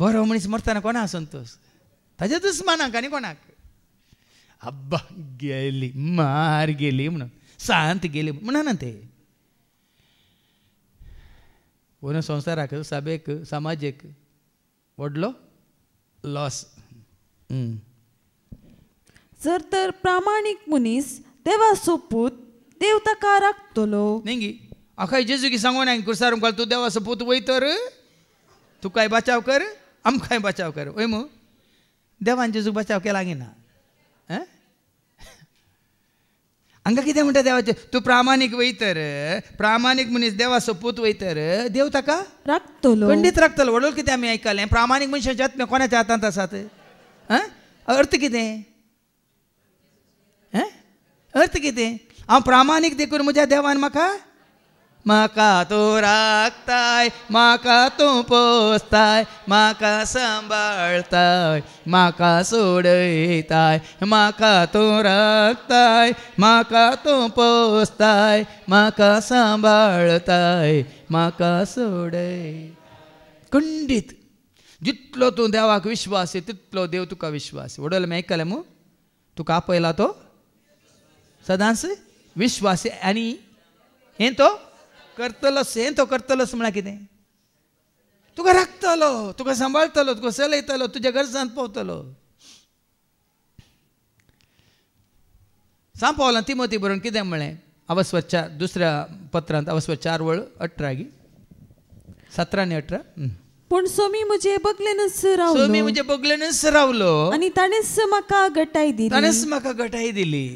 बरो मनीस मरतना कोणा संतोष ताच्या दुस्मानाक आनी कोणाक अब्बा गेली मार गेली म्हणून सांत गेली म्हणना ते पूर्ण संवसाराक सभेक समाजीक व्हडलो लॉस. जर तर प्रामाणीक मनीस देवा सोपूत देव ताका राखतलो नेंगी अखाय जेजू की सांगो ना कुरसार तू देवा सोपूत वय तर तू काय बचाव कर आमकांय बचाव कर वय मू देवान जेजूक बचाव केला गे ना हांगा कितें म्हणटा देवाचे तूं प्रामाणीक वयतर प्रामाणीक मनीस देवा सोपूत वयतर देव ताका राखतलो खंडीत राखतलो. वडोळ कितें आमी आयकलें प्रामाणीक मनशाचे आत्मे कोणाच्या हातांत आसात अर्थ कितें अर्थ कितें हांव प्रामाणीक देखून म्हज्या देवान म्हाका तूं राखताय म्हाका तूं पोसताय म्हाका सांबाळताय म्हाका सोडयताय म्हाका तूं राखताय म्हाका तूं पोसताय म्हाका सांबाळताय म्हाका सोडय. खंडीत जितलो तूं देवाक विश्वास तितलो देव तुका विश्वास. वडोल आमी आयकलें मू तुका आपयला तो सदांच विश्वास आनी हें तो करतलोच हें तो करतलोच म्हळ्यार कितें तुका राखतलो तुका सांबाळतलो तुका चलयतलो तुज्या गरजांत पावतलो. सांग पावलां तिमोथी बरोवन कितें म्हळें अवस्वच्या दुसऱ्या पत्रांत अवस्व 4:18 17 आनी 18 पूण सोमी म्हजे बगलेनच रावलो सोमी म्हजे बगलेनच रावलो आनी ताणेच म्हाका घटाय दिली ताणेच म्हाका घटाय दिली.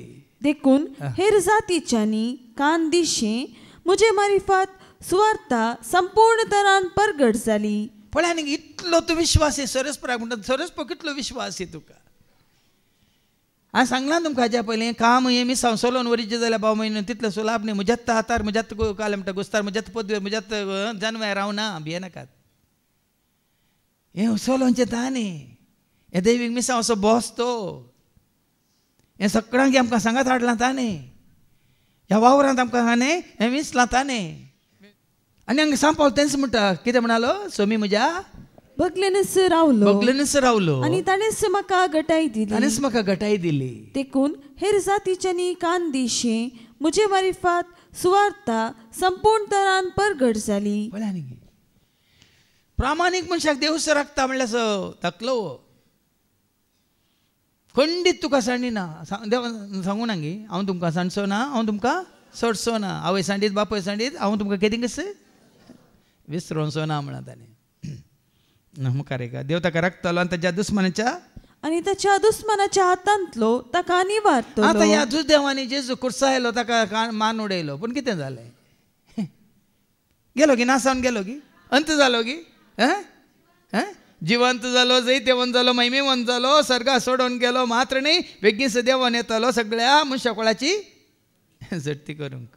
देखून हेर जातीच्यांनी कान दिशें म्हजे मारिफात सुवार्ता संपूर्ण तरान परगट जाली. पळय न्ही इतलो तूं विश्वास सरस्पराक म्हणटा सरस्प कितलो विश्वास तुका. हांवें सांगलां तुमकां हाज्या पयलीं काम हें मी संवसोलोन वरीचे जाल्यार भाव म्हयनो तितलो सुलाभ न्ही. म्हज्यात हातार म्हज्यात काले म्हणटा गुस्तार म्हज्यात पदवे म्हज्यात जन्माय रावना भियेनाकात. हें उसोलोंचें ता न्ही हें दैवीक मिसां असो बॉस तो हें सगळ्यांक आमकां सांगात हाडलां ता न्ही ह्या वावरांत आमकां हांणे हें विसलां ता न्ही. आनी हांगा सांग पावल तेंच म्हणटा कितें म्हणालो सोमी म्हज्या बगलेनच रावलो बगलेनच रावलो आनी ताणेच म्हाका घटाय दिली ताणेच म्हाका घटाय दिली. देखून हेर जातीच्यांनी कान दिशें म्हजे मारिफात सुवार्ता संपूर्ण तरान परगट जाली. प्रामाणीक मनशाक देवस राखता म्हणल्यार तकलो खंडीत तुका सांडिना देव सांगू ना गे हांव तुमकां सांडचो ना हांव तुमकां सोडचो ना आवय सांडीत बापूय सांडीत हांव तुमकां कितें कस विसरोचो ना म्हणा ताणें मुखार एक देव ताका राखतलो आनी ताच्या दुस्मानाच्या आनी ताच्या दुस्मानाच्या हातांतलो ताका निवारतलो. आतां ह्या देवानी जेजू कुर्सायलो ताका मान उडयलो पूण कितें जालें गेलो गी नासावन गेलो गी अंत जालो गी जिवंत जालो जैतेवंत जालो महिमेवंत जालो सर्गा सोडून गेलो मात्र न्ही बेगीन देवान येतलो सगळ्या मनशाकुळाची झडती करूंक.